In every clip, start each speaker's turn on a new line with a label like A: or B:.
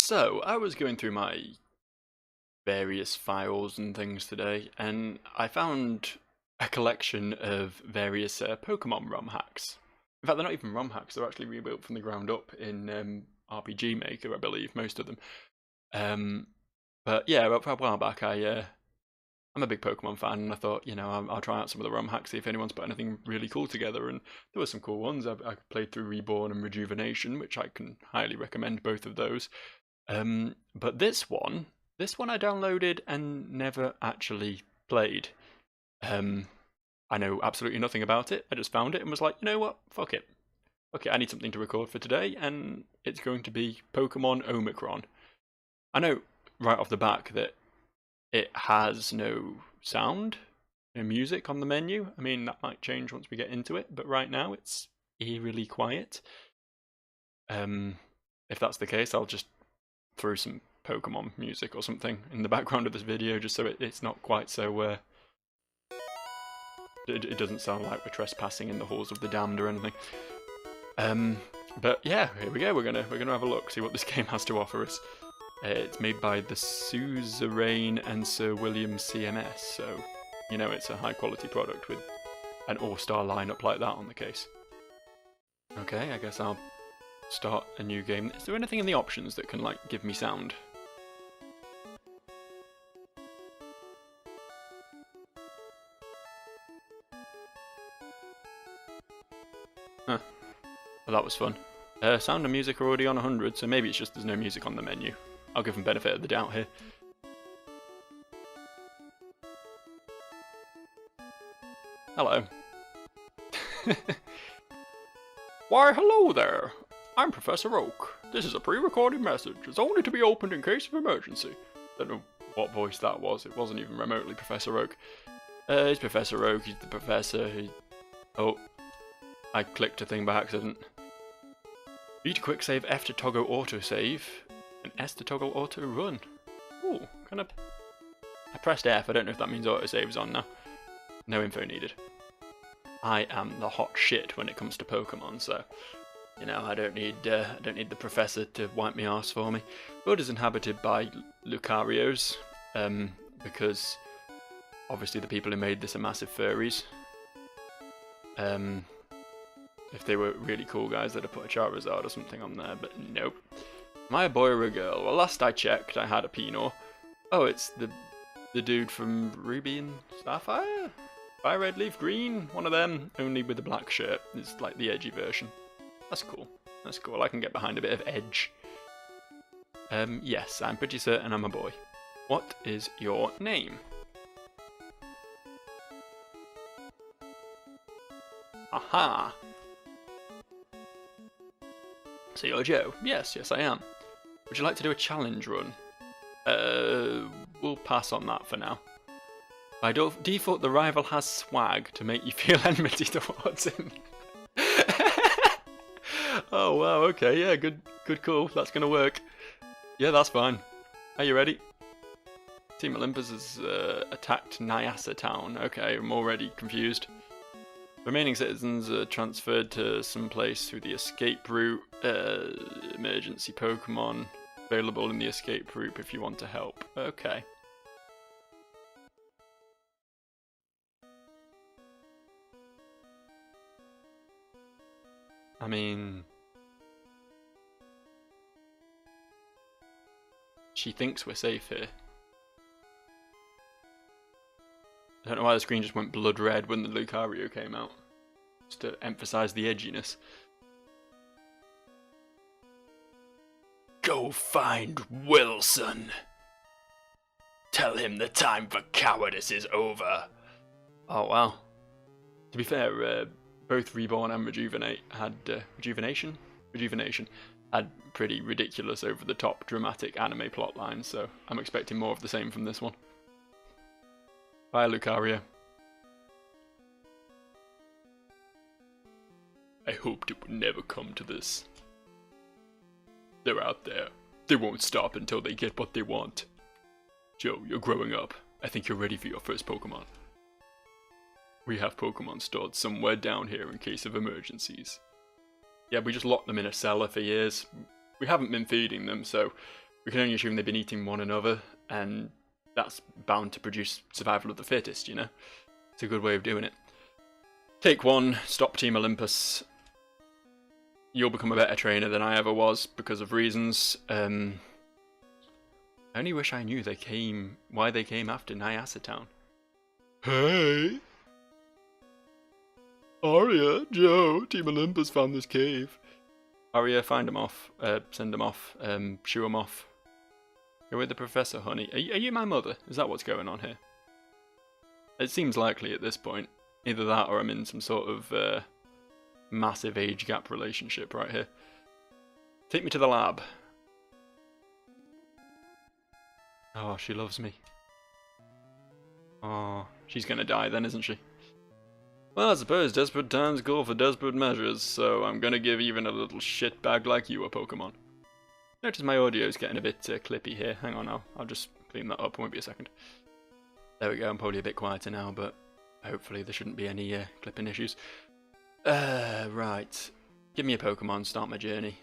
A: So, I was going through my various files and things today, and I found a collection of various Pokemon ROM hacks. In fact, they're not even ROM hacks, they're actually rebuilt from the ground up in RPG Maker, I believe, most of them. But yeah, a while back, I'm a big Pokemon fan, and I thought, I'll try out some of the ROM hacks, see if anyone's put anything really cool together, and there were some cool ones. I played through Reborn and Rejuvenation, which I can highly recommend both of those. But this one I downloaded and never actually played. I know absolutely nothing about it. I just found it and was like, you know what? Fuck it. Okay, I need something to record for today, and it's going to be Pokemon Omicron. I know right off the back that it has no sound, no music on the menu. I mean, that might change once we get into it, but right now it's eerily quiet. If that's the case, I'll just throw some Pokemon music or something in the background of this video, just so it's not quite so it doesn't sound like we're trespassing in the halls of the damned or anything. But yeah, here we go. We're gonna have a look, see what this game has to offer us. It's made by the Suzerain and Sir William CMS, so it's a high quality product with an all-star lineup like that on the case. Okay, I guess I'll start a new game. Is there anything in the options that can give me sound? Huh. Well, that was fun. Sound and music are already on 100, so maybe it's just there's no music on the menu. I'll give them benefit of the doubt here. Hello. Why, hello there. I'm Professor Oak. This is a pre-recorded message. It's only to be opened in case of emergency. Don't know what voice that was. It wasn't even remotely Professor Oak. It's Professor Oak. He's the professor. Oh, I clicked a thing by accident. B to quick save, F to toggle autosave, and S to toggle auto run. Ooh, I pressed F. I don't know if that means autosave's on now. No info needed. I am the hot shit when it comes to Pokemon, so I don't need the professor to wipe my arse for me. World is inhabited by Lucarios, because obviously the people who made this are massive furries. If they were really cool guys, they'd have put a Charizard or something on there, but nope. Am I a boy or a girl? Well, last I checked, I had a Pinor. Oh, it's the dude from Ruby and Sapphire? Fire Red Leaf Green? One of them, only with a black shirt. It's like the edgy version. That's cool. That's cool. I can get behind a bit of edge. Yes, I'm pretty certain I'm a boy. What is your name? Aha! So you're Joe? Yes, I am. Would you like to do a challenge run? We'll pass on that for now. By default, the rival has swag to make you feel enmity towards him. Oh wow, okay, yeah, good call. That's gonna work. Yeah, that's fine. Are you ready? Team Olympus has attacked Nyasa Town. Okay, I'm already confused. Remaining citizens are transferred to some place through the escape route. Emergency Pokemon available in the escape route if you want to help. Okay. I mean, she thinks we're safe here. I don't know why the screen just went blood red when the Lucario came out. Just to emphasize the edginess. Go find Wilson. Tell him the time for cowardice is over. Oh wow. To be fair, both Reborn and Rejuvenate had Rejuvenation had pretty ridiculous, over-the-top, dramatic anime plot lines, so I'm expecting more of the same from this one. Bye, Lucario. I hoped it would never come to this. They're out there. They won't stop until they get what they want. Joe, you're growing up. I think you're ready for your first Pokemon. We have Pokemon stored somewhere down here in case of emergencies. Yeah, we just locked them in a cellar for years. We haven't been feeding them, so we can only assume they've been eating one another, and that's bound to produce survival of the fittest, you know? It's a good way of doing it. Take one, stop Team Olympus. You'll become a better trainer than I ever was because of reasons. I only wish I knew why they came after Nyasa Town. Hey! Arya, Joe, Team Olympus found this cave. Arya, find them off, send them off, shoo them off. Go with the professor, honey. Are you my mother? Is that what's going on here? It seems likely at this point. Either that or I'm in some sort of massive age gap relationship right here. Take me to the lab. Oh, she loves me. Oh, she's gonna die then, isn't she? Well, I suppose desperate times call for desperate measures, so I'm gonna give even a little shitbag like you a Pokemon. Notice my audio's getting a bit clippy here. Hang on, I'll just clean that up. Won't be a second. There we go. I'm probably a bit quieter now, but hopefully there shouldn't be any clipping issues. Right. Give me a Pokemon. Start my journey.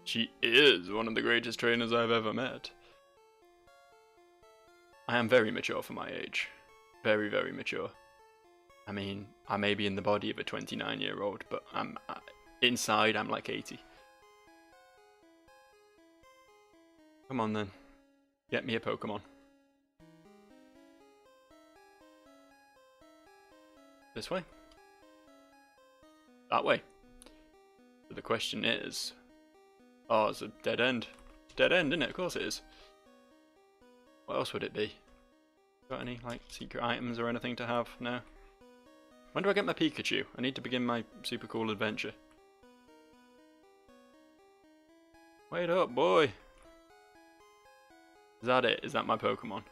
A: She is one of the greatest trainers I've ever met. I am very mature for my age. Very, very mature. I mean, I may be in the body of a 29-year-old, but inside I'm like 80. Come on then. Get me a Pokemon. This way? That way. So the question is... Oh, it's a dead end. Dead end, isn't it? Of course it is. What else would it be? Got any, like, secret items or anything to have? No? When do I get my Pikachu? I need to begin my super cool adventure. Wait up, boy! Is that it? Is that my Pokemon?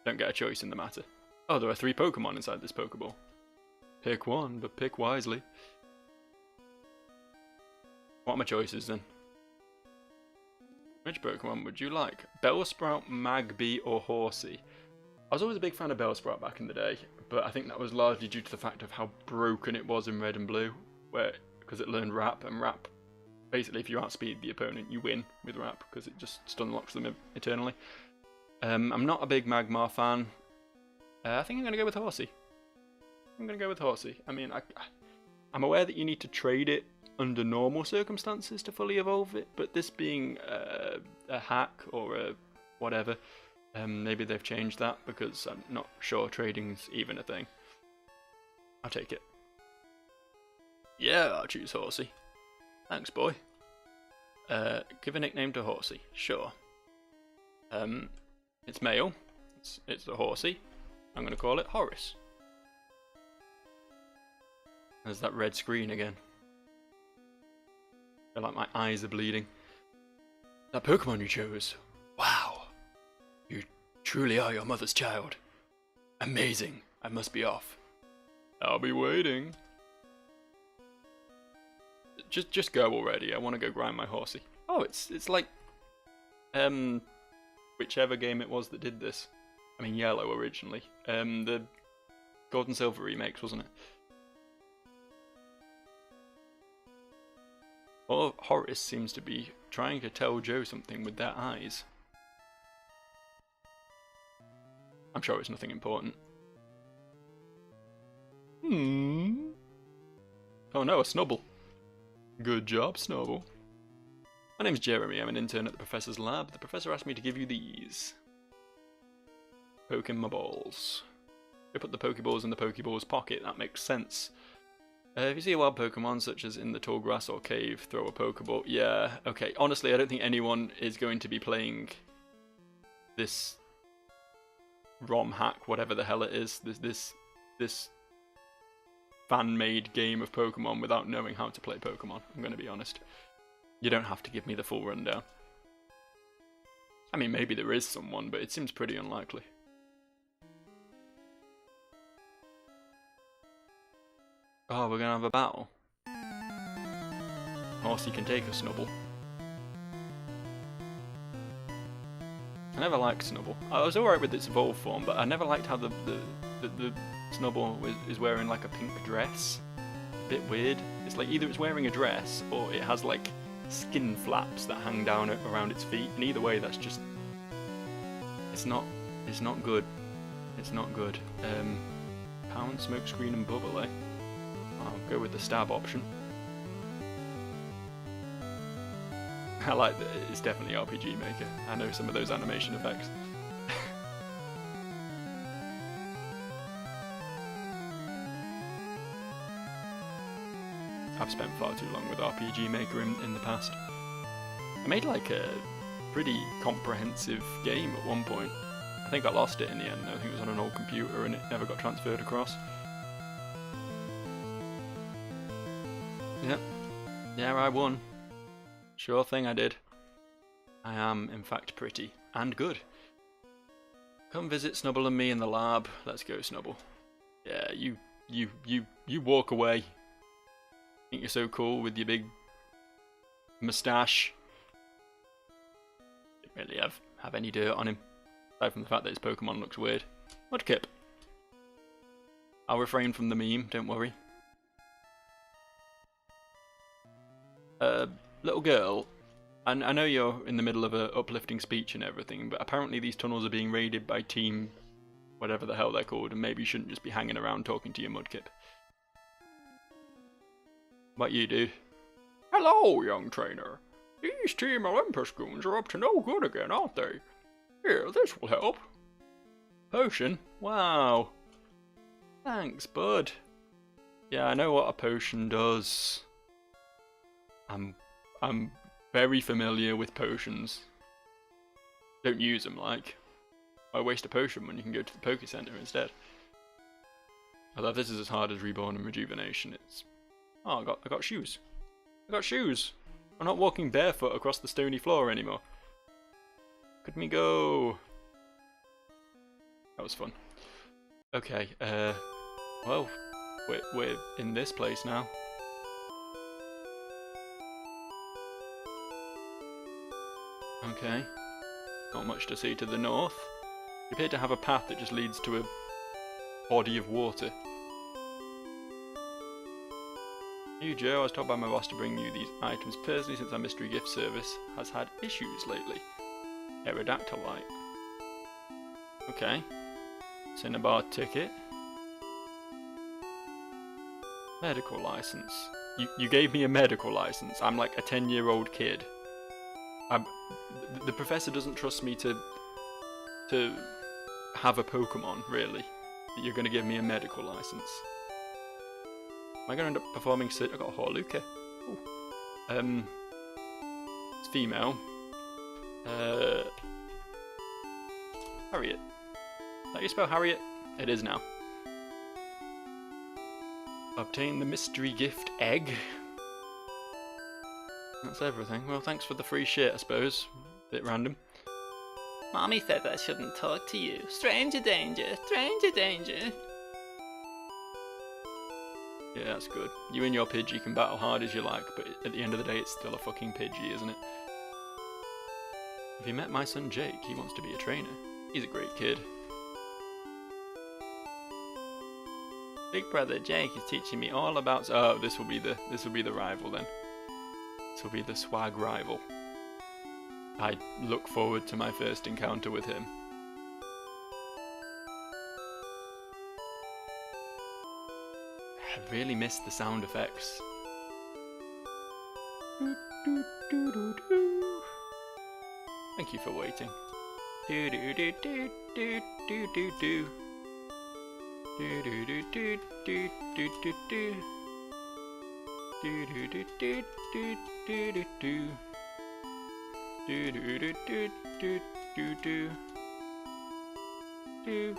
A: Don't get a choice in the matter. Oh, there are 3 Pokemon inside this Pokeball. Pick one, but pick wisely. What are my choices then? Which Pokemon would you like? Bellsprout, Magby, or Horsey? I was always a big fan of Bellsprout back in the day, but I think that was largely due to the fact of how broken it was in Red and Blue, because it learned Wrap, and Wrap, basically if you outspeed the opponent, you win with Wrap, because it just stun locks them eternally. I'm not a big Magmar fan. I think I'm going to go with Horsey. I mean, I'm aware that you need to trade it under normal circumstances to fully evolve it, but this being a hack or a whatever, maybe they've changed that because I'm not sure trading's even a thing. I'll take it. Yeah, I'll choose Horsey. Thanks, boy. Give a nickname to Horsey. Sure. It's male. It's the Horsey. I'm going to call it Horace. There's that red screen again. I feel like my eyes are bleeding. That Pokemon you chose. Wow. You truly are your mother's child. Amazing. I must be off. I'll be waiting. Just go already. I want to go grind my Horsey. Oh, it's like whichever game it was that did this. I mean, Yellow originally. The Gold and Silver remakes, wasn't it? Or Horace seems to be trying to tell Joe something with their eyes. I'm sure it's nothing important. Oh no, a Snubble. Good job, Snubble. My name's Jeremy, I'm an intern at the Professor's lab. The Professor asked me to give you these. Poking my balls. I put the Pokeballs in the Pokeball's pocket, that makes sense. If you see a wild Pokemon, such as in the tall grass or cave, throw a Pokeball. Yeah, okay. Honestly, I don't think anyone is going to be playing this ROM hack, whatever the hell it is, this fan-made game of Pokemon without knowing how to play Pokemon. I'm going to be honest. You don't have to give me the full rundown. I mean, maybe there is someone, but it seems pretty unlikely. Oh, we're gonna have a battle. Horsey can take a Snubble. I never liked Snubble. I was alright with its evolved form, but I never liked how the Snubble is wearing like a pink dress. A bit weird. It's like either it's wearing a dress or it has like skin flaps that hang down around its feet, and either way, that's just it's not good. It's not good. Pound, smoke screen, and bubble, eh? I'll go with the stab option. I like that it's definitely RPG Maker. I know some of those animation effects. I've spent far too long with RPG Maker in the past. I made like a pretty comprehensive game at one point. I think I lost it in the end. I think it was on an old computer and it never got transferred across. Yep. Yeah, I won. Sure thing I did. I am, in fact, pretty and good. Come visit Snubble and me in the lab. Let's go, Snubble. Yeah, you walk away. Think you're so cool with your big moustache. Didn't really have any dirt on him, aside from the fact that his Pokemon looks weird. Mudkip. I'll refrain from the meme, don't worry. Little girl, and I know you're in the middle of a uplifting speech and everything, but apparently these tunnels are being raided by Team whatever the hell they're called, and maybe you shouldn't just be hanging around talking to your Mudkip. What you do? Hello, young trainer. These Team Olympus goons are up to no good again, aren't they? Here, this will help. Potion? Wow. Thanks, bud. Yeah, I know what a potion does. I'm very familiar with potions. Don't use them, like. Why waste a potion when you can go to the Poke Center instead? Although if this is as hard as Reborn and Rejuvenation, it's... Oh, I got shoes. I got shoes. I'm not walking barefoot across the stony floor anymore. Look at me go. That was fun. Okay, well, we're in this place now. Okay, not much to see to the north. We appear to have a path that just leads to a body of water. Hey Joe, I was told by my boss to bring you these items personally since our mystery gift service has had issues lately. Aerodactylite. Okay. Cinnabar ticket. Medical license. You gave me a medical license. I'm like a 10-year-old kid. The professor doesn't trust me to have a Pokemon, really. You're going to give me a medical license. Am I going to end up performing... I got a Horluka. Ooh. It's female. Harriet. Is that you spell Harriet? It is now. Obtain the mystery gift egg. That's everything. Well, thanks for the free shit, I suppose. Bit random. Mommy said I shouldn't talk to you. Stranger danger, stranger danger. Yeah, that's good. You and your Pidgey can battle hard as you like, but at the end of the day, it's still a fucking Pidgey, isn't it? Have you met my son Jake? He wants to be a trainer. He's a great kid. Big brother Jake is teaching me all about... Oh, this will be the rival then. This will be the swag rival. I look forward to my first encounter with him. I really miss the sound effects. Thank you for waiting. Do do do do do do do do. Do do do do do do do do. Do do do do do do do do. Do do do do do do do. Do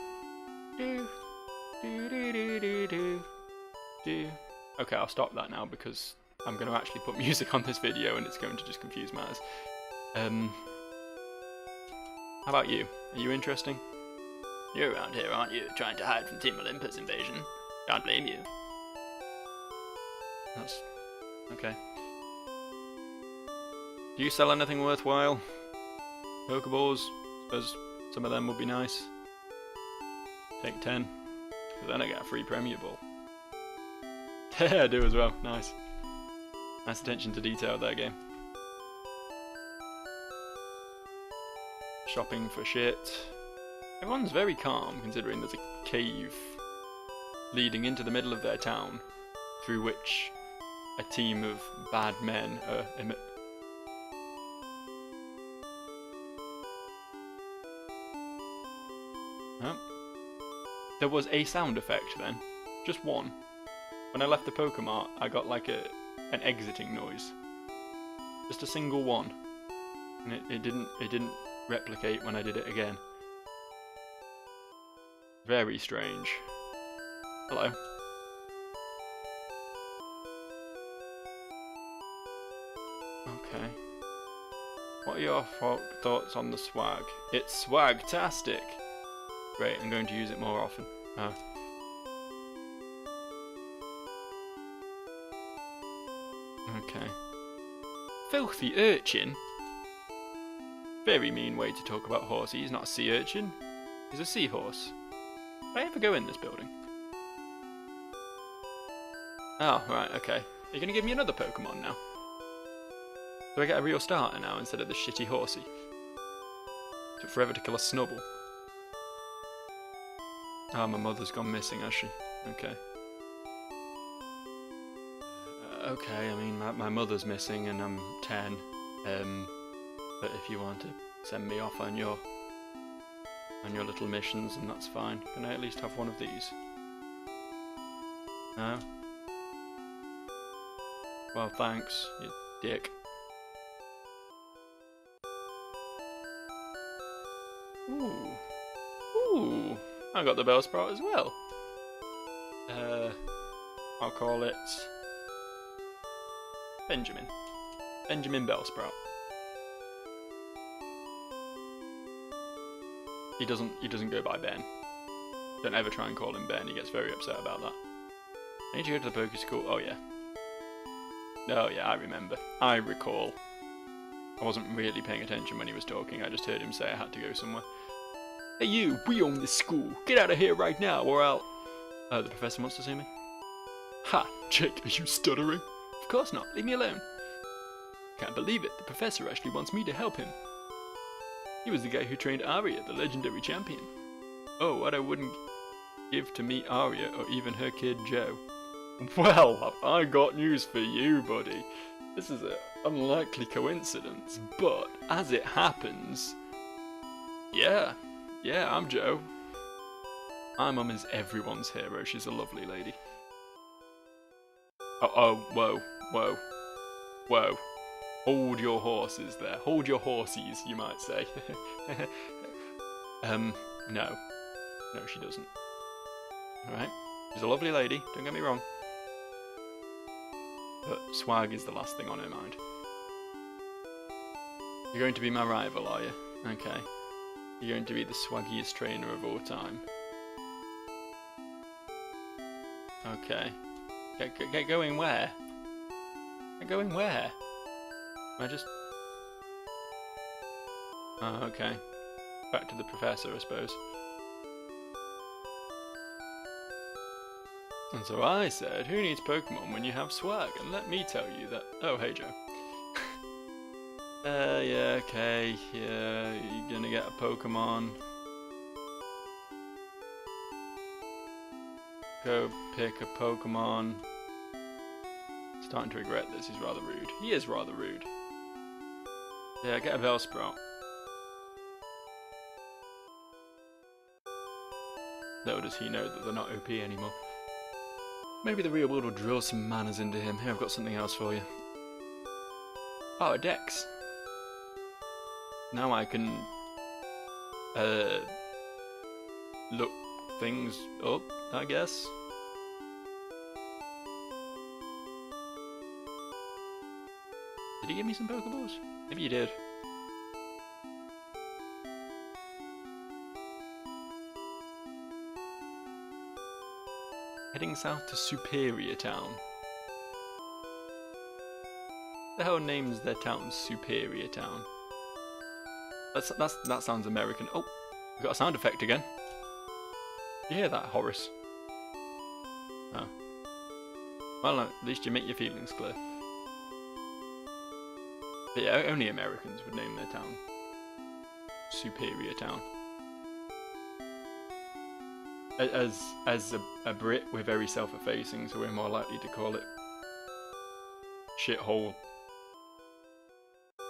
A: do do do do do do. Okay, I'll stop that now because I'm going to actually put music on this video and it's going to just confuse matters. How about you? Are you interesting? You're around here, aren't you? Trying to hide from Team Olympus invasion. Can't blame you. That's... okay. Do you sell anything worthwhile? Pokeballs? Suppose some of them would be nice. Take 10. Because then I get a free Premier Ball. Yeah, I do as well. Nice. Nice attention to detail there, game. shopping for shit. Everyone's very calm considering there's a cave leading into the middle of their town through which a team of bad men are There was a sound effect then. Just one. When I left the Pokemart, I got like an exiting noise. Just a single one. And it didn't replicate when I did it again. Very strange. Hello. Okay. What are your thoughts on the swag? It's swag-tastic! Great, I'm going to use it more often. Oh. Okay. Filthy urchin? Very mean way to talk about horsey. He's not a sea urchin. He's a seahorse. Did I ever go in this building? Oh, right, okay. Are you going to give me another Pokemon now? Do I get a real starter now instead of the shitty horsey? Took forever to kill a Snubble. Ah, my mother's gone missing, has she? Okay. Okay, I mean, my mother's missing and I'm 10. But if you want to send me off on your little missions, then that's fine. Can I at least have one of these? No? Well, thanks, you dick. Ooh. Ooh. I got the Bellsprout as well. I'll call it Benjamin. Benjamin Bellsprout. He doesn't go by Ben. Don't ever try and call him Ben, he gets very upset about that. I need to go to the Poke School. Oh yeah. Oh yeah, I remember. I recall. I wasn't really paying attention when he was talking, I just heard him say I had to go somewhere. Hey you, we own this school. Get out of here right now or I'll... Oh, the professor wants to see me? Ha! Jake, are you stuttering? Of course not, leave me alone. Can't believe it, the professor actually wants me to help him. He was the guy who trained Arya, the legendary champion. Oh, what I wouldn't give to meet Arya or even her kid Joe. Well, have I got news for you, buddy. This is an unlikely coincidence, but as it happens... Yeah, I'm Joe. My mum is everyone's hero, she's a lovely lady. Oh, whoa. Hold your horses there. Hold your horsies, you might say. No. No, she doesn't. Alright, she's a lovely lady, don't get me wrong. But swag is the last thing on her mind. You're going to be my rival, are you? Okay. You're going to be the swaggiest trainer of all time. Okay. Get going where? Get going where? I just... Oh, okay. Back to the professor, I suppose. And so I said, who needs Pokemon when you have swag? And let me tell you that... Oh, hey, Joe. Yeah, okay. Yeah, you're gonna get a Pokemon. Go pick a Pokemon. Starting to regret this, he's rather rude. He is rather rude. Yeah, get a Bellsprout. Little does he know that they're not OP anymore. Maybe the real world will drill some manners into him. Here, I've got something else for you. Oh, a Dex. Now I can look things up, I guess. Did he give me some Pokeballs? Maybe he did. Heading south to Superior Town. The hell names their town Superior Town? That sounds American. Oh, we got a sound effect again. You hear that, Horace? Oh. Well, at least you make your feelings clear. But yeah, only Americans would name their town superior town. As a Brit, we're very self-effacing, so we're more likely to call it shithole.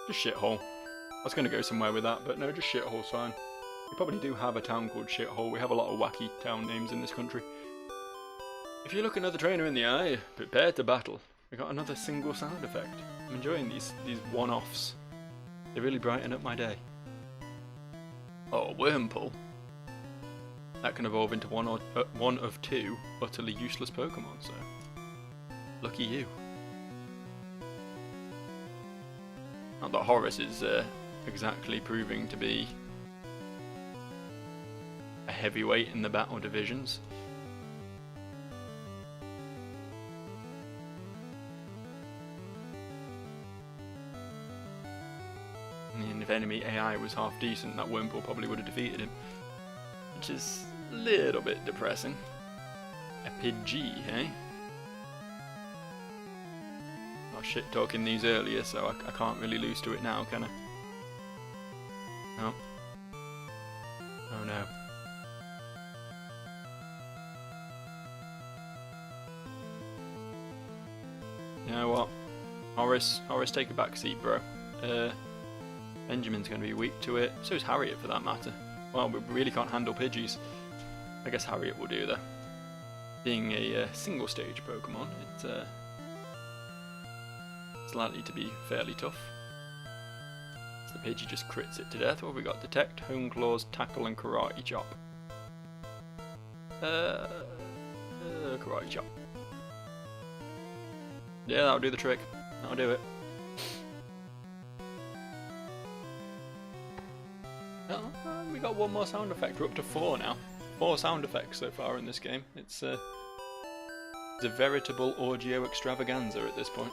A: Just shithole. I was going to go somewhere with that, but no, just shithole's fine. We probably do have a town called Shithole. We have a lot of wacky town names in this country. If you look another trainer in the eye, prepare to battle. We got another single sound effect. I'm enjoying these one-offs. They really brighten up my day. Oh, Wormpull. That can evolve into one of two utterly useless Pokemon, so lucky you. Not that Horus is exactly proving to be a heavyweight in the battle divisions. And if enemy AI was half decent, that Wormpull probably would have defeated him. Which is a little bit depressing. A Pidgey, eh? I was shit talking these earlier, so I can't really lose to it now, can I? No. Oh no. You know what? Horus, take a back seat, bro. Benjamin's going to be weak to it. So is Harriet, for that matter. Well, we really can't handle Pidgeys. I guess Harriet will do though. Being a single stage Pokemon, it's likely to be fairly tough. So the Pidgey just crits it to death. What have we got? Detect, Hone Claws, Tackle, and Karate Chop. Karate Chop. Yeah, that'll do the trick. That'll do it. Oh, we got one more sound effect. We're up to 4 now. 4 sound effects so far in this game. It's a veritable audio extravaganza at this point.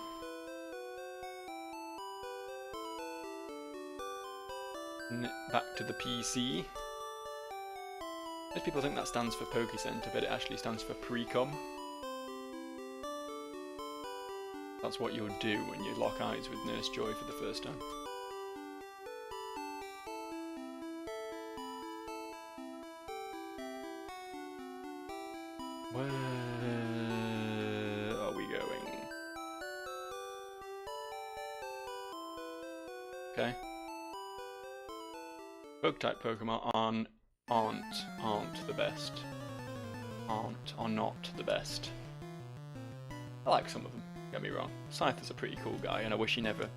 A: Back to the PC. Most people think that stands for Pokecenter, but it actually stands for Precom. That's what you'll do when you lock eyes with Nurse Joy for the first time. Where are we going? Okay. Bug-type Pokemon aren't the best. Are not the best. I like some of them, don't get me wrong. Scyther's a pretty cool guy, and I wish he never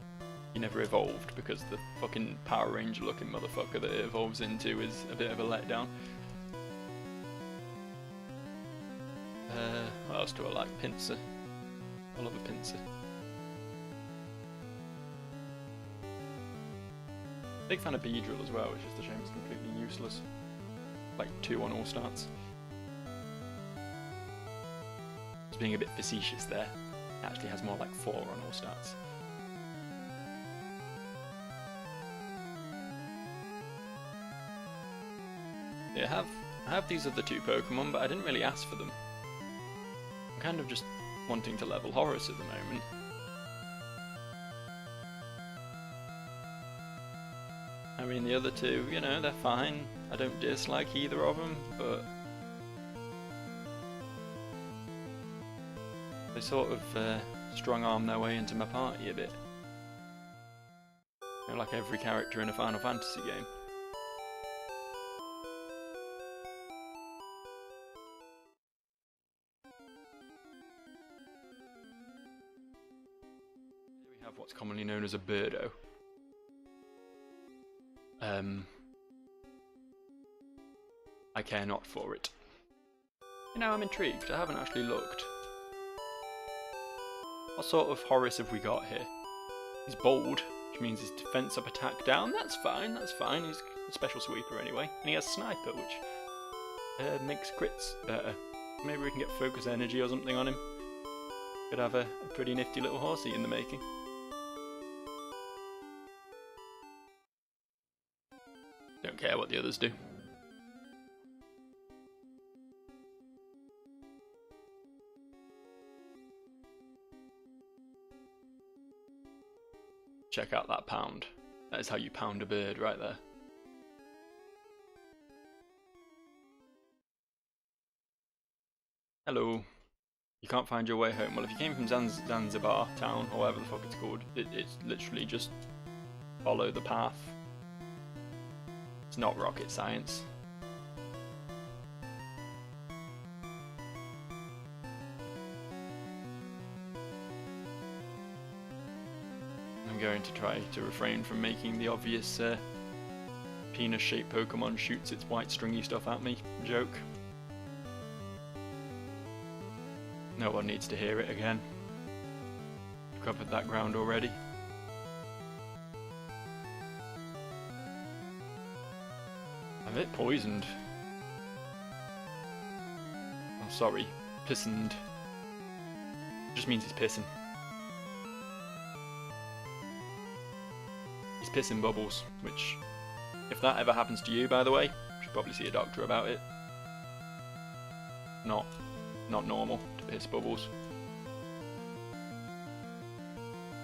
A: evolved, because the fucking Power Ranger looking motherfucker that it evolves into is a bit of a letdown. What else do I like? Pinsir. I love a Pinsir. Big fan of Beedrill as well, which is a shame it's completely useless. Like 2 on all starts. Just being a bit facetious there. It actually has more like 4 on all starts. Yeah, I have these other 2 Pokemon, but I didn't really ask for them. I'm kind of just wanting to level Horus at the moment. I mean, the other 2, you know, they're fine. I don't dislike either of them, but they sort of strong-arm their way into my party a bit. You know, like every character in a Final Fantasy game. Here we have what's commonly known as a Birdo. I care not for it. You know, I'm intrigued. I haven't actually looked. What sort of Horus have we got here? He's bold, which means his defense up, attack down. That's fine, that's fine. He's a special sweeper anyway. And he has Sniper, which makes crits better. Maybe we can get Focus Energy or something on him. Could have a pretty nifty little horsey in the making. Don't care what the others do. Check out that pound. That is how you pound a bird right there. Hello. You can't find your way home. Well, if you came from Zanzibar town, or whatever the fuck it's called, it's literally just follow the path. It's not rocket science. I'm going to try to refrain from making the obvious penis-shaped Pokemon shoots its white stringy stuff at me joke. No one needs to hear it again. We've covered that ground already. I'm a bit poisoned. Oh, sorry. Pissoned. Just means he's pissing. He's pissing bubbles, which, if that ever happens to you, by the way, you should probably see a doctor about it. Not normal to piss bubbles.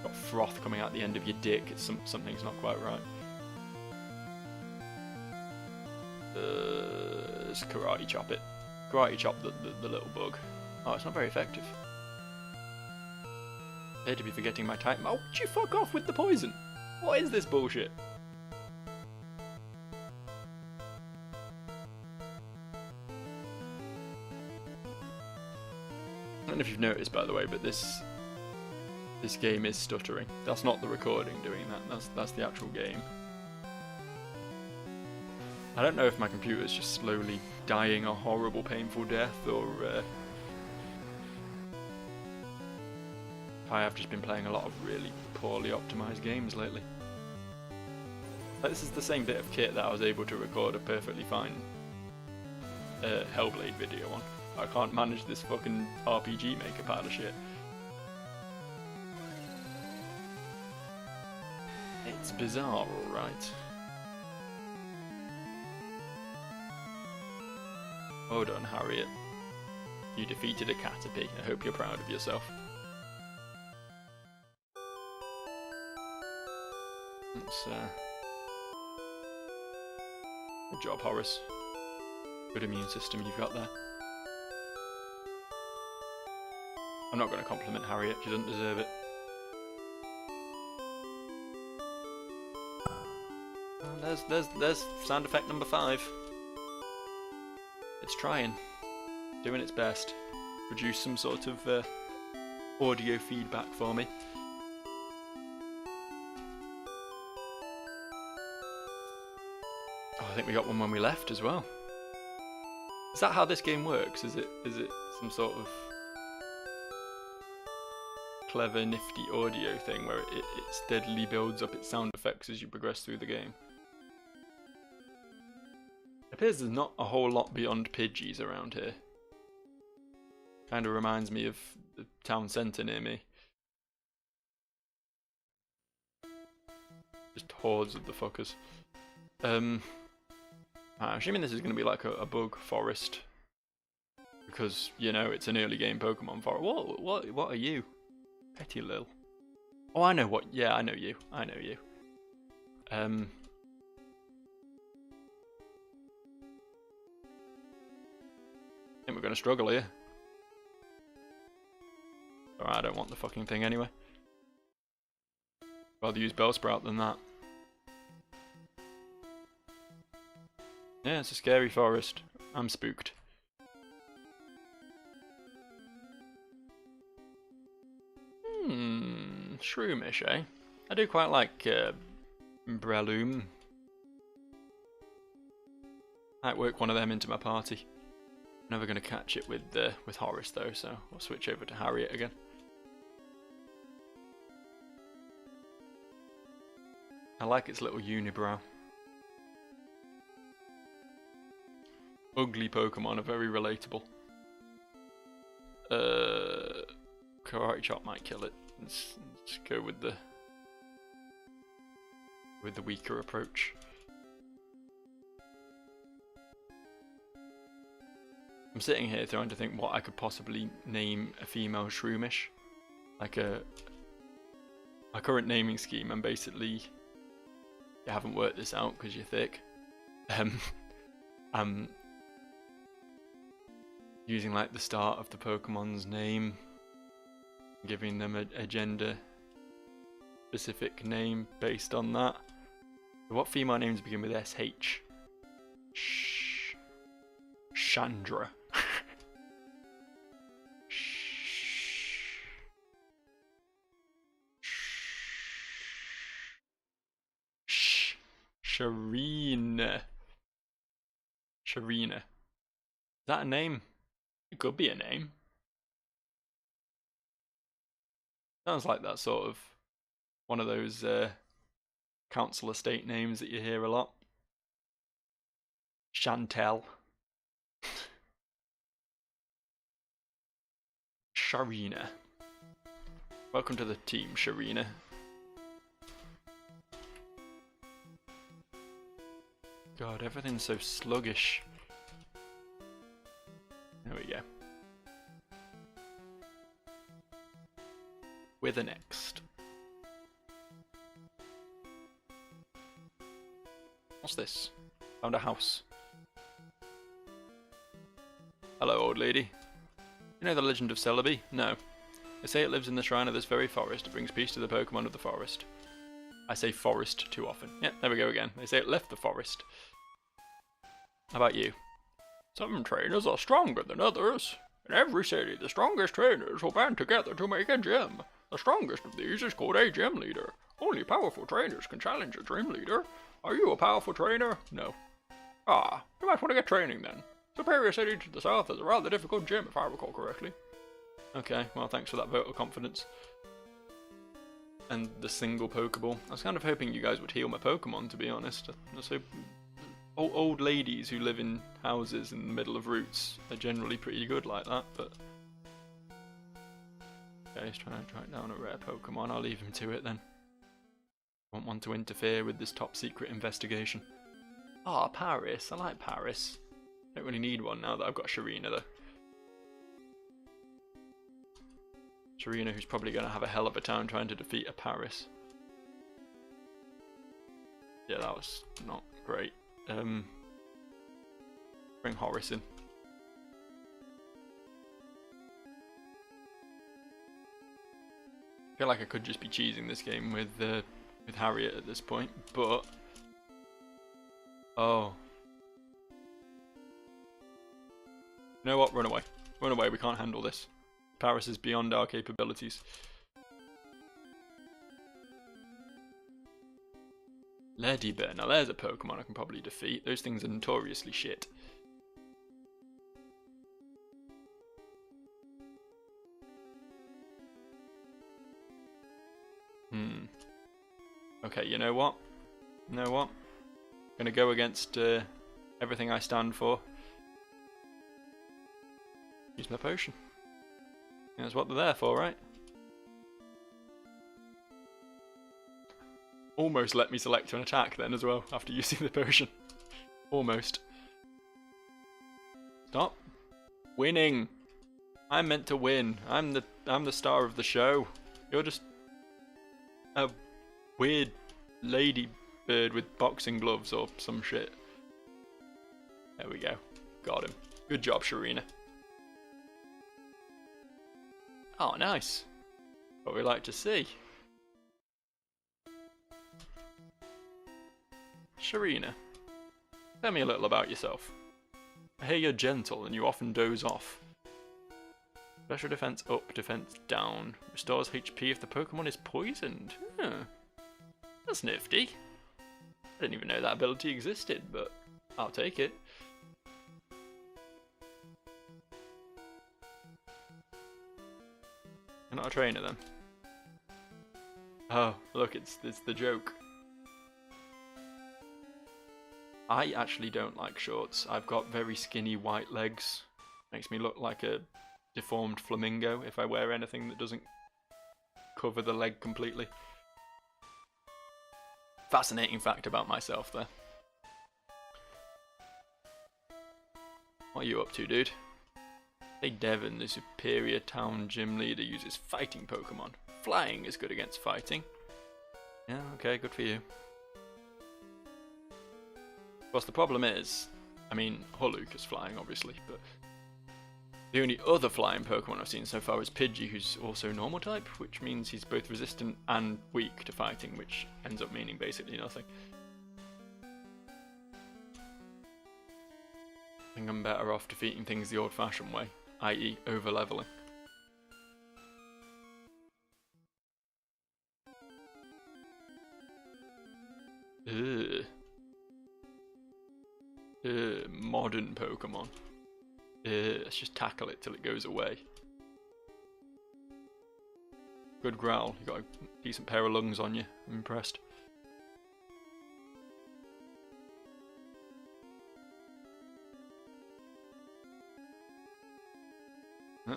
A: Got froth coming out the end of your dick. Something's not quite right. Let's karate chop it. Karate chop the little bug. Oh, it's not very effective. I appear to be forgetting my type. Oh, would you fuck off with the poison? What is this bullshit? I don't know if you've noticed, by the way, but this game is stuttering. That's not the recording doing that. That's the actual game. I don't know if my computer's just slowly dying a horrible, painful death, or if I have just been playing a lot of really poorly optimized games lately. Like, this is the same bit of kit that I was able to record a perfectly fine Hellblade video on. I can't manage this fucking RPG Maker pile of shit. It's bizarre, alright. Well done, Harriet. You defeated a Caterpie. I hope you're proud of yourself. That's, good job, Horace. Good immune system you've got there. I'm not going to compliment Harriet, she doesn't deserve it. Oh, there's sound effect number 5. It's trying. Doing its best. Produce some sort of audio feedback for me. Oh, I think we got one when we left as well. Is that how this game works? Is it some sort of clever, nifty audio thing where it steadily builds up its sound effects as you progress through the game? It appears there's not a whole lot beyond Pidgeys around here. Kind of reminds me of the town centre near me. Just hordes of the fuckers. I'm assuming this is going to be like a bug forest. Because, you know, it's an early game Pokemon forest. What are you? Petty Lil. Oh, I know what. Yeah, I know you. I know you. I think we're going to struggle here. Alright, I don't want the fucking thing anyway. Rather use Bellsprout than that. Yeah, it's a scary forest. I'm spooked. Shroomish, eh? I do quite like Breloom. Might work one of them into my party. Never going to catch it with Horace though, so I'll switch over to Harriet again. I like its little unibrow. Ugly Pokemon are very relatable. Karate Chop might kill it. Let's go with the weaker approach. I'm sitting here trying to think what I could possibly name a female Shroomish. Like my current naming scheme, I'm basically, you haven't worked this out because you're thick. using like the start of the Pokemon's name, giving them a gender specific name based on that. What female names begin with SH? Chandra. Sharina. Sharina. Is that a name? It could be a name. Sounds like that sort of one of those council estate names that you hear a lot. Chantel. Sharina. Welcome to the team, Sharina. God, everything's so sluggish. There we go. We're the next. What's this? Found a house. Hello, old lady. You know the legend of Celebi? No. They say it lives in the shrine of this very forest. It brings peace to the Pokemon of the forest. I say forest too often. Yep, there we go again. They say it left the forest. How about you? Some trainers are stronger than others. In every city, the strongest trainers will band together to make a gym. The strongest of these is called a gym leader. Only powerful trainers can challenge a gym leader. Are you a powerful trainer? No. Ah, you might want to get training then. Superior City to the south is a rather difficult gym, if I recall correctly. Okay, well thanks for that vote of confidence. And the single Pokeball. I was kind of hoping you guys would heal my Pokemon, to be honest. So, old ladies who live in houses in the middle of routes are generally pretty good like that, but... Okay, he's trying to track down a rare Pokemon. I'll leave him to it then. Won't want to interfere with this top secret investigation. Ah, Paris. I like Paris. Don't really need one now that I've got Sharina though. Sharina, who's probably going to have a hell of a time trying to defeat a Paris. Yeah, that was not great. Bring Horace in. I feel like I could just be cheesing this game with Harriet at this point, but... Oh. You know what? Run away. Run away, we can't handle this. Paris is beyond our capabilities. Ladybear. Now there's a Pokemon I can probably defeat. Those things are notoriously shit. Okay, you know what? You know what? I'm gonna go against everything I stand for. Use my potion. That's what they're there for, right? Almost let me select an attack then as well, after using the potion. Almost. Stop. Winning! I'm meant to win. I'm the star of the show. You're just a weird lady bird with boxing gloves or some shit. There we go. Got him. Good job, Sharina. Oh, nice. What we like to see. Sharina, tell me a little about yourself. I hear you're gentle and you often doze off. Special defense up, defense down. Restores HP if the Pokemon is poisoned. That's nifty. I didn't even know that ability existed, but I'll take it. You're not a trainer then? Oh, look, it's the joke. I actually don't like shorts. I've got very skinny white legs. Makes me look like a deformed flamingo if I wear anything that doesn't cover the leg completely. Fascinating fact about myself there. What are you up to, dude? Hey Devon, the superior town gym leader, uses fighting Pokemon. Flying is good against fighting. Yeah, okay, good for you. Of course, the problem is, I mean, Huluk is flying, obviously, but The only other flying Pokemon I've seen so far is Pidgey, who's also normal type, which means he's both resistant and weak to fighting, which ends up meaning basically nothing. I think I'm better off defeating things the old-fashioned way, i.e. over-leveling. Modern Pokemon. Let's just tackle it till it goes away. Good growl. You got a decent pair of lungs on you. I'm impressed.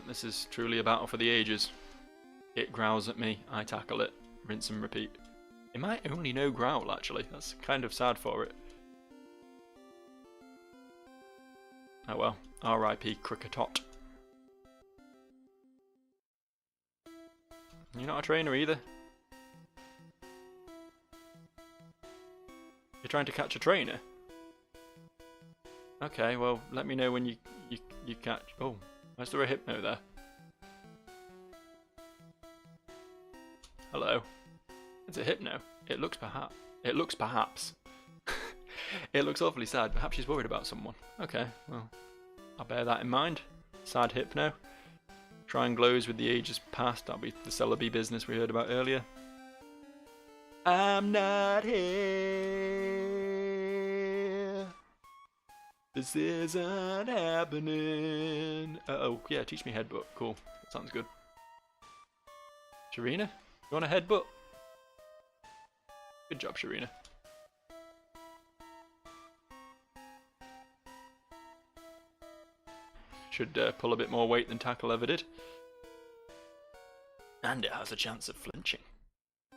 A: This is truly a battle for the ages. It growls at me, I tackle it, rinse and repeat. It might only know growl actually, that's kind of sad for it. Oh well, R.I.P. Cricketot. You're not a trainer either. You're trying to catch a trainer? Okay, well, let me know when you catch... Oh, where's there a Hypno there? Hello. It's a Hypno. It looks perhaps. It looks awfully sad. Perhaps she's worried about someone. Okay, well, I'll bear that in mind. Sad Hypno. Trying glows with the ages past. That'll be the Celebi business we heard about earlier. I'm not here. This isn't happening. Uh-oh, yeah, teach me headbutt. Cool. That sounds good. Sharina, you want a headbutt? Good job, Sharina. Should pull a bit more weight than Tackle ever did. And it has a chance of flinching.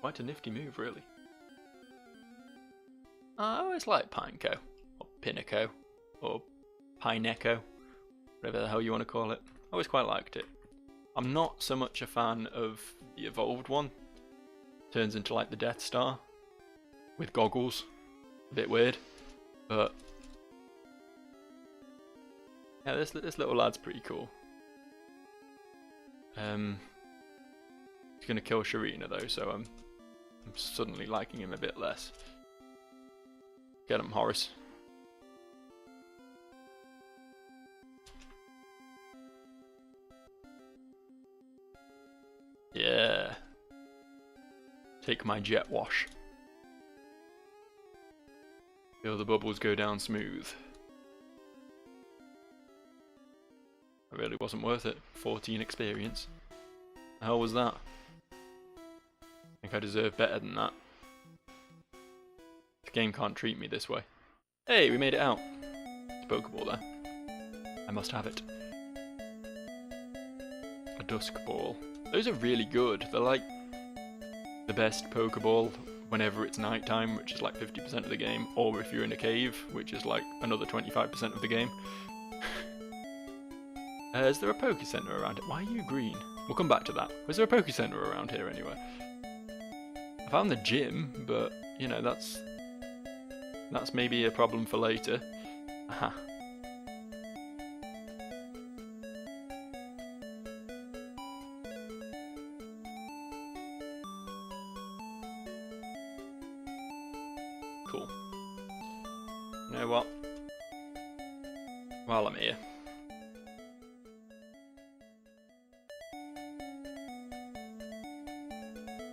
A: Quite a nifty move, really. I always like Pineco, or Pinico, or Pineco, whatever the hell you want to call it. I always quite liked it. I'm not so much a fan of the evolved one. Turns into like the Death Star, with goggles. A bit weird, but... yeah, this little lad's pretty cool. He's gonna kill Sharina though, so I'm suddenly liking him a bit less. Get him, Horace. Yeah. Take my jet wash. Feel the bubbles go down smooth. It really wasn't worth it. 14 experience. The hell was that? I think I deserve better than that. The game can't treat me this way. Hey, we made it out. It's a Pokeball there. I must have it. A Dusk Ball. Those are really good. They're like the best Pokeball whenever it's nighttime, which is like 50% of the game, or if you're in a cave, which is like another 25% of the game. Is there a Poke Center around it? Why are you green? We'll come back to that. Was there a Poke Center around here anyway? I found the gym, but you know that's maybe a problem for later. Aha. Cool. You know what? While I'm here.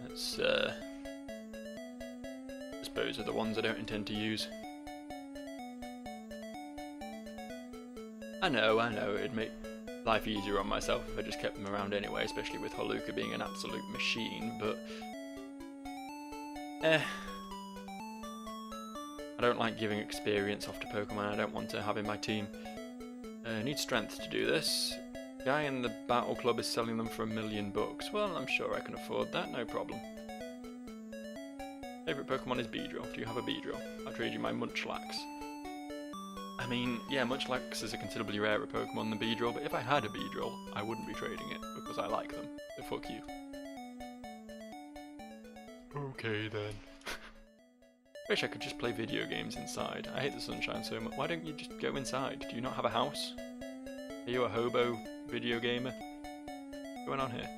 A: Let's dispose of the ones I don't intend to use. I know, it'd make life easier on myself if I just kept them around anyway, especially with Holuka being an absolute machine, but... I don't like giving experience off to Pokemon I don't want to have in my team. I need strength to do this. Guy in the Battle Club is selling them for $1 million. Well, I'm sure I can afford that, no problem. Favourite Pokemon is Beedrill. Do you have a Beedrill? I'll trade you my Munchlax. I mean, yeah, Munchlax is a considerably rarer Pokemon than Beedrill, but if I had a Beedrill, I wouldn't be trading it, because I like them. So fuck you. Okay then. Wish I could just play video games inside. I hate the sunshine so much. Why don't you just go inside? Do you not have a house? Are you a hobo video gamer. What's going on here?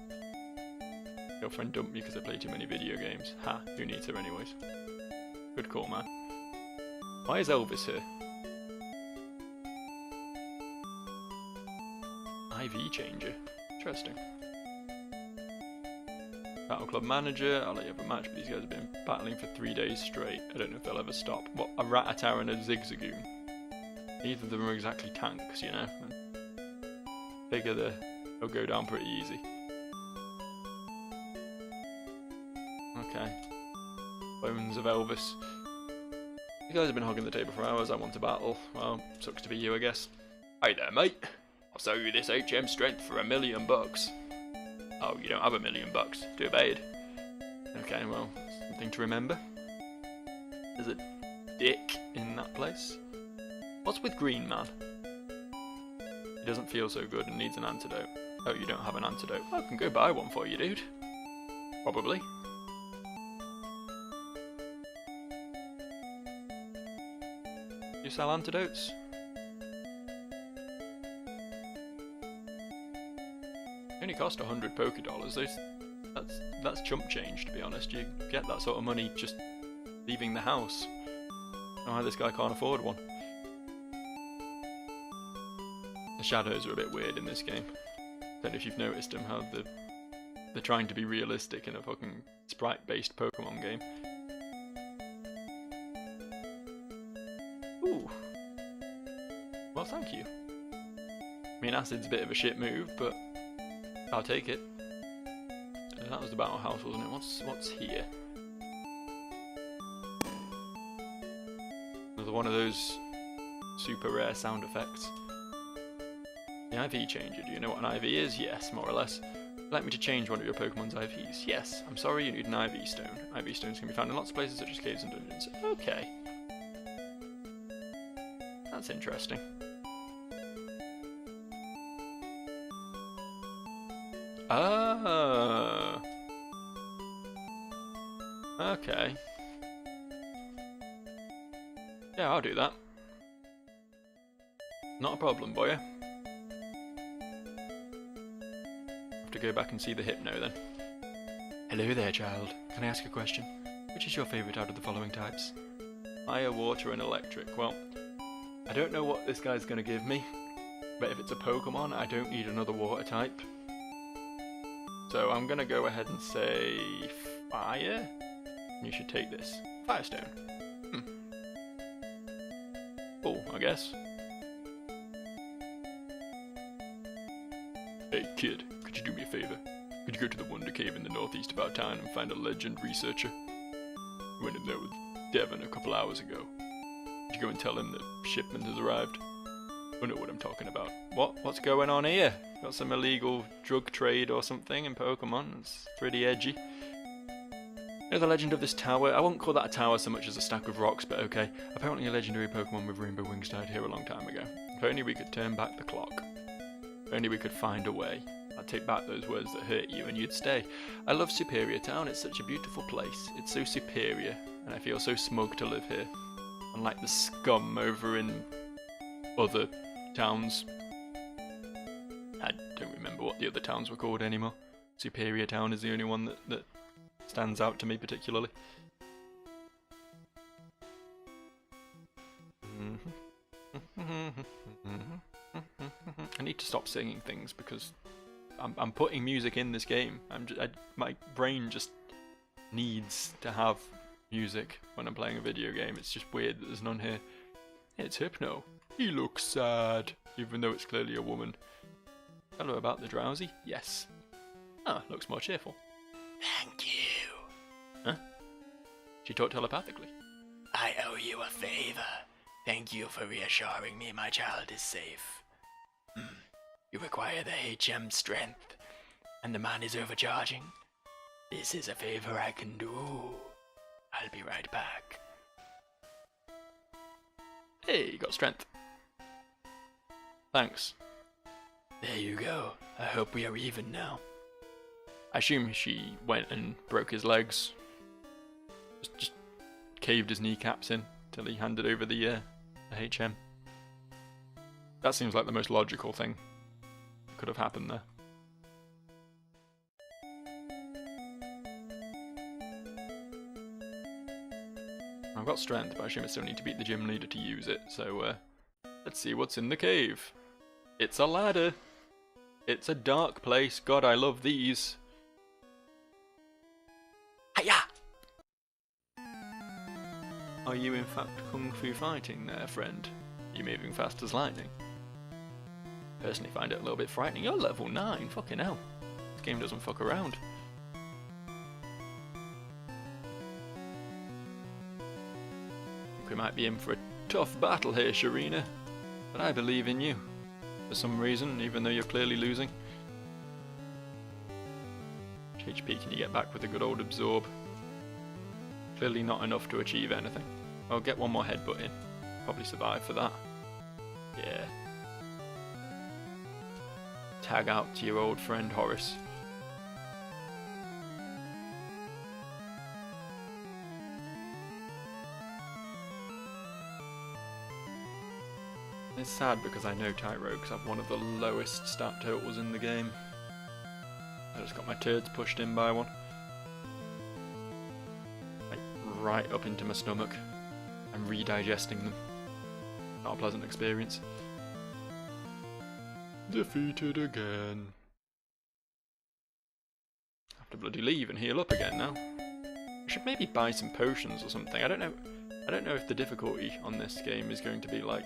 A: Girlfriend dumped me because I play too many video games. Ha, who needs her anyways? Good call, man. Why is Elvis here? IV changer. Interesting. Battle Club manager. I'll let you have a match, but these guys have been battling for 3 days straight. I don't know if they'll ever stop. What, a Rattata and a Zigzagoon? Neither of them are exactly tanks, you know. Figure they'll go down pretty easy. Okay. Bones of Elvis. You guys have been hogging the table for hours. I want to battle. Well, sucks to be you, I guess. Hey there, mate. I'll sell you this HM strength for $1 million. Oh, you don't have $1 million. Too bad. Okay, well, something to remember. There's a dick in that place. What's with Green Man? He doesn't feel so good and needs an antidote. Oh, you don't have an antidote. Well, I can go buy one for you, dude. Probably. You sell antidotes? They only cost 100 Poké Dollars. That's chump change, to be honest. You get that sort of money just leaving the house. I don't know how this guy can't afford one. The shadows are a bit weird in this game. Don't know if you've noticed them, how they're trying to be realistic in a fucking sprite-based Pokemon game. Ooh. Well, thank you. I mean, Acid's a bit of a shit move, but I'll take it. That was the battle house, wasn't it? What's here? Another one of those super rare sound effects. The IV changer. Do you know what an IV is? Yes, more or less. Would you like me to change one of your Pokemon's IVs? Yes. I'm sorry, you need an IV stone. IV stones can be found in lots of places such as caves and dungeons. Okay. That's interesting. Oh. Okay. Yeah, I'll do that. Not a problem, boy. Have to go back and see the Hypno then. Hello there, child. Can I ask a question? Which is your favourite out of the following types? Fire, water, and electric. Well, I don't know what this guy's gonna give me, but if it's a Pokemon, I don't need another water type. So I'm gonna go ahead and say fire. You should take this. Firestone. Cool, I guess. Hey kid, could you do me a favour? Could you go to the Wonder Cave in the northeast of our town and find a legend researcher? I went in there with Devon a couple hours ago. Could you go and tell him that shipment has arrived? I know what I'm talking about. What's going on here? Got some illegal drug trade or something in Pokemon? It's pretty edgy. You know the legend of this tower? I won't call that a tower so much as a stack of rocks, but okay. Apparently a legendary Pokemon with rainbow wings died here a long time ago. If only we could turn back the clock. If only we could find a way. I'd take back those words that hurt you and you'd stay. I love Superior Town, it's such a beautiful place. It's so superior, and I feel so smug to live here. Unlike the scum over in other towns. I don't remember what the other towns were called anymore. Superior Town is the only one that stands out to me particularly. I need to stop singing things because I'm putting music in this game. My brain just needs to have music when I'm playing a video game. It's just weird that there's none here. It's Hypno. He looks sad, even though it's clearly a woman. Hello about the drowsy? Yes. Ah, looks more cheerful. Thank you. Huh? She talked telepathically. I owe you a favor. Thank you for reassuring me my child is safe. You require the HM strength, and the man is overcharging. This is a favor I can do. I'll be right back. Hey, you got strength. Thanks. There you go. I hope we are even now. I assume she went and broke his legs. Just caved his kneecaps in till he handed over the HM. That seems like the most logical thing. could have happened there. I've got strength, but I assume I still need to beat the gym leader to use it, so let's see what's in the cave. It's a ladder. It's a dark place. God, I love these. Hiya! Are you in fact kung fu fighting there, friend? Are you moving fast as lightning? Personally find it a little bit frightening. You're level 9, fucking hell. This game doesn't fuck around. We might be in for a tough battle here, Sharina, but I believe in you. For some reason, even though you're clearly losing. How much HP can you get back with a good old absorb? Clearly not enough to achieve anything. I'll get one more headbutt in. Probably survive for that. Yeah. Tag out to your old friend Horace. It's sad because I know tight rogues have one of the lowest stat totals in the game. I just got my turds pushed in by one. Like, right up into my stomach. I'm redigesting them. Not a pleasant experience. Defeated again. I have to bloody leave and heal up again now. I should maybe buy some potions or something. I don't know if the difficulty on this game is going to be like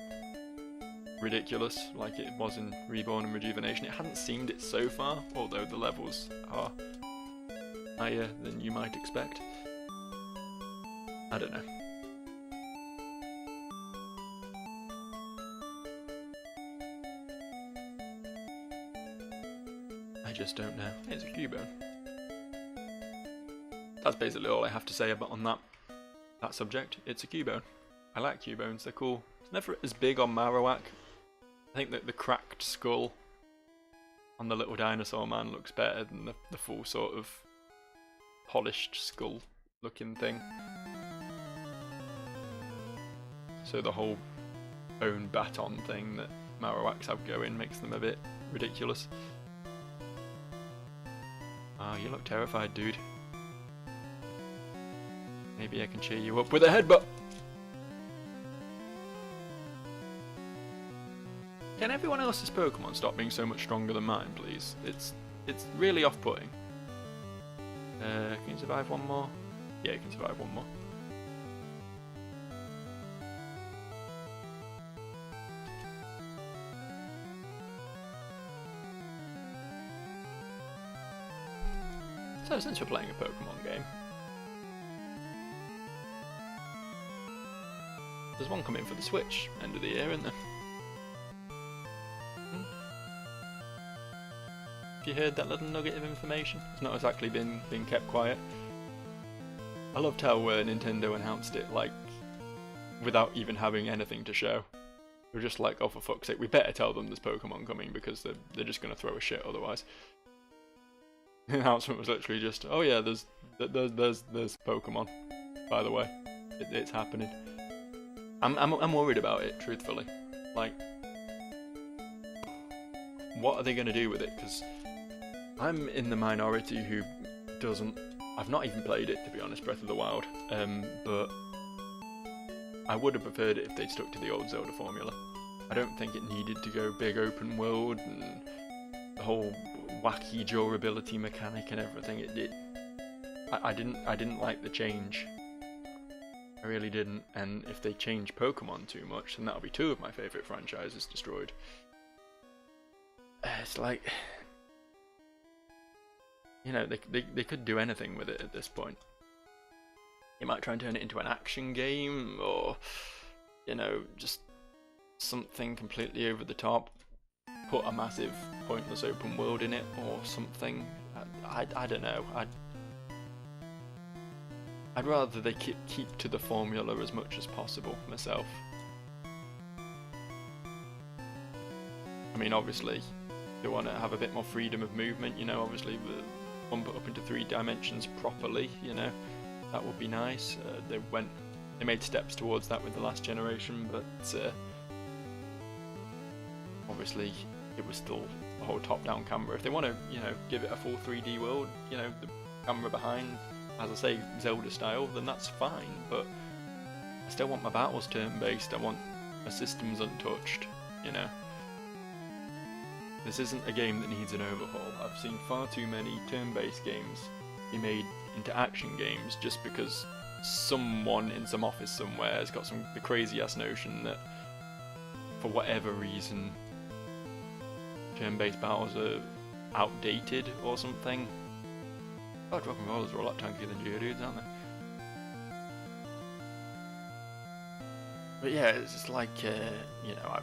A: ridiculous like it was in Reborn and Rejuvenation. It hadn't seemed it so far, although the levels are higher than you might expect. I don't know. I just don't know. It's a Cubone. That's basically all I have to say about on that subject. It's a Cubone. I like Cubones, they're cool. It's never as big on Marowak. I think that the cracked skull on the little dinosaur man looks better than the full sort of polished skull looking thing. So the whole bone baton thing that Marowaks have going makes them a bit ridiculous. Ah, you look terrified, dude. Maybe I can cheer you up with a headbutt! Can everyone else's Pokemon stop being so much stronger than mine, please? It's really off-putting. Can you survive one more? Yeah, you can survive one more. So since we're playing a Pokemon game, there's one coming for the Switch end of the year, isn't there? Have you heard that little nugget of information? It's not exactly been kept quiet. I loved how Nintendo announced it like without even having anything to show. They were just like, oh for fuck's sake, we better tell them there's Pokemon coming because they're just gonna throw a shit otherwise. The announcement was literally just, oh yeah, there's Pokemon. By the way, it's happening. I'm worried about it, truthfully. Like, what are they gonna do with it? Because I'm in the minority who doesn't. I've not even played it, to be honest, Breath of the Wild. But I would have preferred it if they'd stuck to the old Zelda formula. I don't think it needed to go big open world and the whole wacky durability mechanic and everything. I didn't like the change. I really didn't. And if they change Pokemon too much, then that'll be two of my favourite franchises destroyed. It's like, you know, they could do anything with it at this point. You might try and turn it into an action game, or, you know, just something completely over the top. Put a massive, pointless open world in it, or something. I don't know. I'd rather they keep to the formula as much as possible, myself. I mean, obviously, they want to have a bit more freedom of movement, you know, obviously bump it up into 3 dimensions properly, you know, that would be nice. They made steps towards that with the last generation, but obviously it was still the whole top-down camera. If they want to, you know, give it a full 3D world, you know, the camera behind, as I say, Zelda style, then that's fine. But I still want my battles turn-based. I want my systems untouched. You know, this isn't a game that needs an overhaul. I've seen far too many turn-based games be made into action games just because someone in some office somewhere has got the crazy-ass notion that, for whatever reason, turn-based battles are outdated or something. God, rock and rollers are a lot tankier than Geodudes, aren't they? But yeah, it's just like, you know,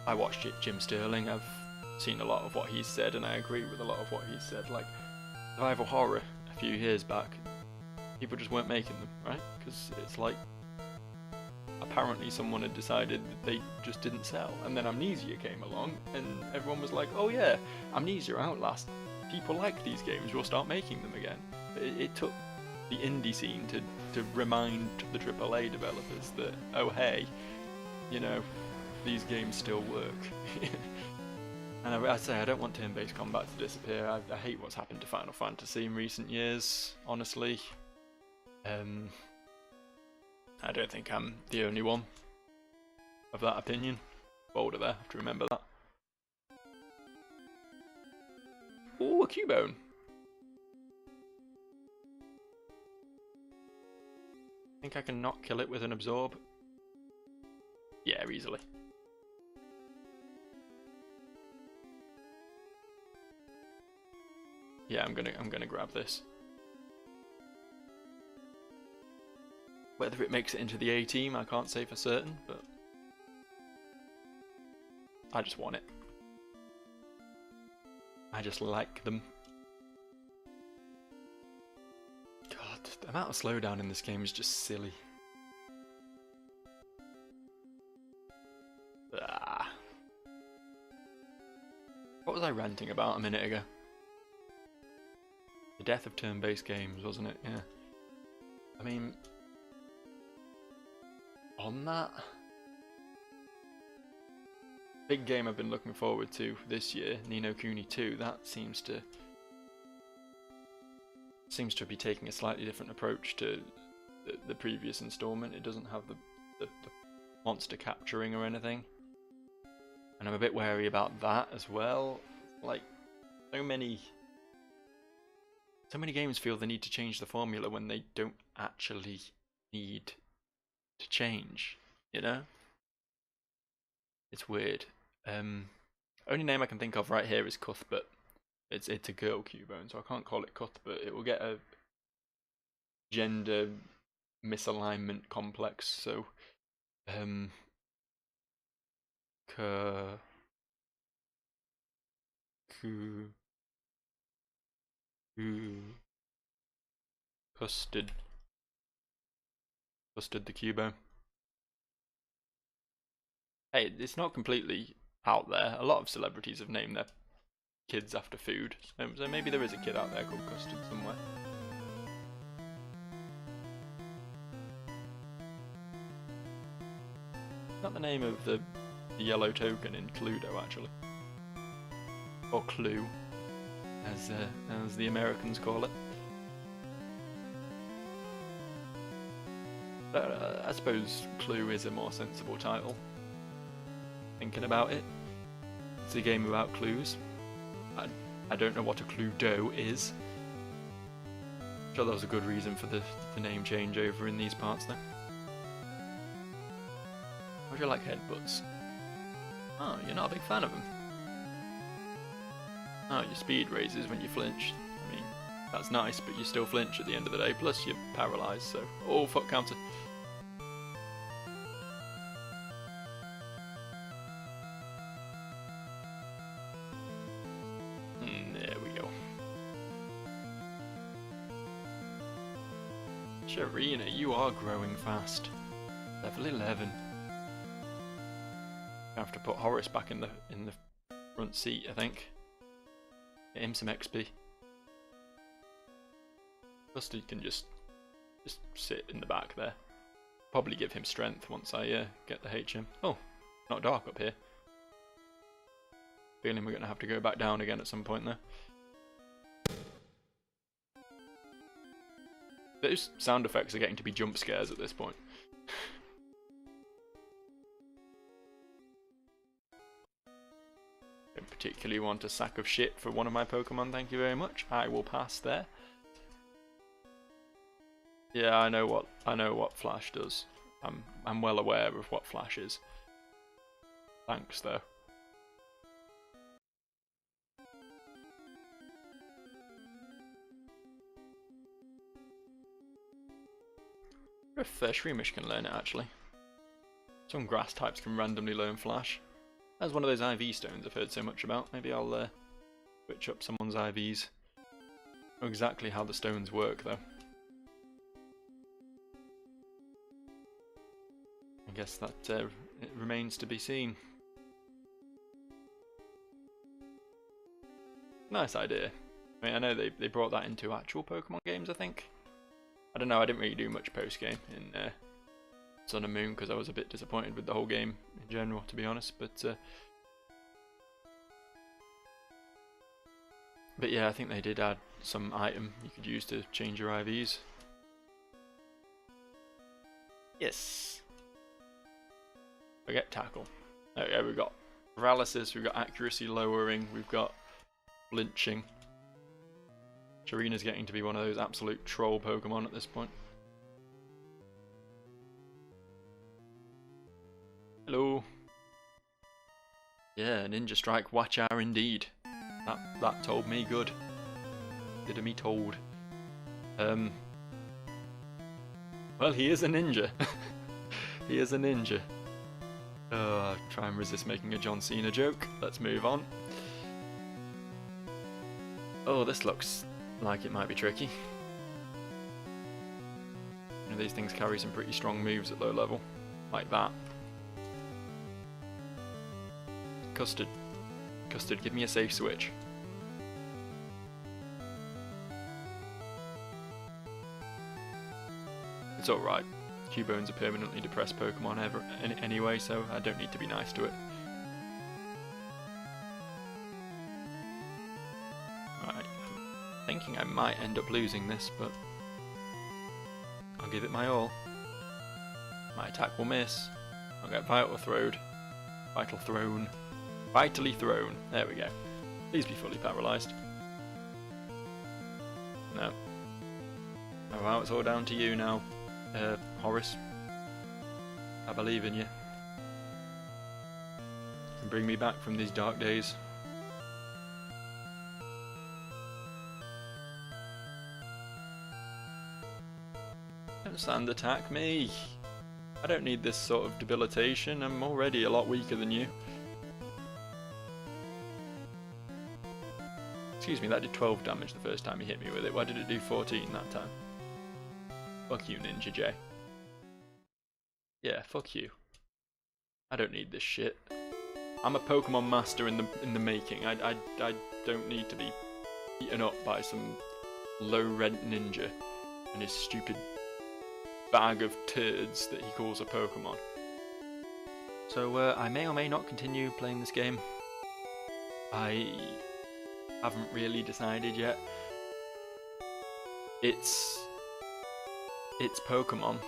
A: I watched Jim Sterling. I've seen a lot of what he's said, and I agree with a lot of what he's said. Like, survival horror a few years back, people just weren't making them, right? Because it's like, apparently someone had decided that they just didn't sell, and then Amnesia came along, and everyone was like, oh yeah, Amnesia, Outlast, people like these games, we'll start making them again. It took the indie scene to remind the AAA developers that, oh hey, you know, these games still work. And I say, I don't want turn-based combat to disappear. I hate what's happened to Final Fantasy in recent years, honestly. I don't think I'm the only one of that opinion. Boulder there, have to remember that. Ooh, a Cubone. Think I can not kill it with an absorb? Yeah, easily. Yeah, I'm gonna grab this. Whether it makes it into the A team, I can't say for certain, but I just want it. I just like them. God, the amount of slowdown in this game is just silly. Ah. What was I ranting about a minute ago? The death of turn-based games, wasn't it? Yeah. I mean, on that, big game I've been looking forward to this year, Ni no Kuni 2, that seems to be taking a slightly different approach to the previous installment. It doesn't have the monster capturing or anything, and I'm a bit wary about that as well. Like, so many games feel the need to change the formula when they don't actually need to change, you know? It's weird. Only name I can think of right here is Cuthbert. It's a girl Cubone, so I can't call it Cuthbert. It will get a gender misalignment complex, so Custard the Cubone. Hey, it's not completely out there. A lot of celebrities have named their kids after food, so maybe there is a kid out there called Custard somewhere. Not the name of the yellow token in Cluedo, actually, or Clue, as the Americans call it. But I suppose Clue is a more sensible title. Thinking about it, it's a game about clues. I don't know what a Cluedo is. I'm sure there was a good reason for the name change over in these parts though. How do you like headbutts? Oh, you're not a big fan of them. Oh, your speed raises when you flinch. I mean, that's nice, but you still flinch at the end of the day, plus you're paralysed, so... Oh, fuck counter. There we go. Sharina, you are growing fast. Level 11. I have to put Horace back in the front seat, I think. Get him some XP. Busted can just sit in the back there. Probably give him strength once I get the HM. Oh, not dark up here. Feeling we're going to have to go back down again at some point though. Those sound effects are getting to be jump scares at this point. Don't particularly want a sack of shit for one of my Pokemon, thank you very much. I will pass there. Yeah, I know what Flash does. I'm well aware of what Flash is. Thanks though. If Shroomish can learn it actually. Some grass types can randomly learn Flash. That's one of those IV stones I've heard so much about. Maybe I'll switch up someone's IVs. Know exactly how the stones work though. I guess that it remains to be seen. Nice idea. I mean, I know they brought that into actual Pokemon games, I think. I don't know, I didn't really do much post-game in Sun and Moon because I was a bit disappointed with the whole game in general, to be honest. But yeah, I think they did add some item you could use to change your IVs. Yes. Forget tackle. Oh yeah, we've got paralysis, we've got accuracy lowering, we've got flinching. Sharina's getting to be one of those absolute troll Pokemon at this point. Hello. Yeah, Ninja Strike watch hour indeed. That told me good. Did me told. Well, he is a ninja. He is a ninja. Try and resist making a John Cena joke. Let's move on. Oh, this looks like it might be tricky. You know, these things carry some pretty strong moves at low level. Like that. Custard. Custard, give me a safe switch. It's alright. Cubone's a permanently depressed Pokemon anyway, so I don't need to be nice to it. Alright, I'm thinking I might end up losing this, but I'll give it my all. My attack will miss. I'll get Vital Thrown. Vital Thrown. Vitally Thrown. There we go. Please be fully paralysed. No. Oh wow, it's all down to you now. Horace, I believe in you. You can bring me back from these dark days. Don't stand attack me. I don't need this sort of debilitation. I'm already a lot weaker than you. Excuse me, that did 12 damage the first time he hit me with it. Why did it do 14 that time? Fuck you, Ninja J. Yeah, fuck you. I don't need this shit. I'm a Pokemon master in the making. I don't need to be beaten up by some low-rent ninja and his stupid bag of turds that he calls a Pokemon. So I may or may not continue playing this game. I haven't really decided yet. It's Pokemon,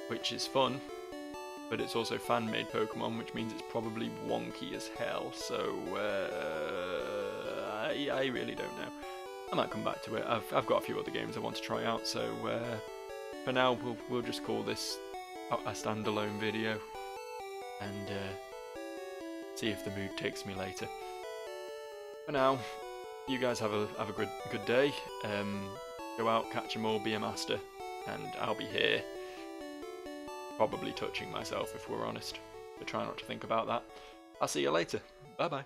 A: which is fun, but it's also fan-made Pokemon, which means it's probably wonky as hell, so I really don't know. I might come back to it. I've got a few other games I want to try out, so for now we'll just call this a standalone video, and see if the mood takes me later. For now, you guys have a good day. Go out, catch 'em all, be a master, and I'll be here, probably touching myself if we're honest, but try not to think about that. I'll see you later. Bye bye.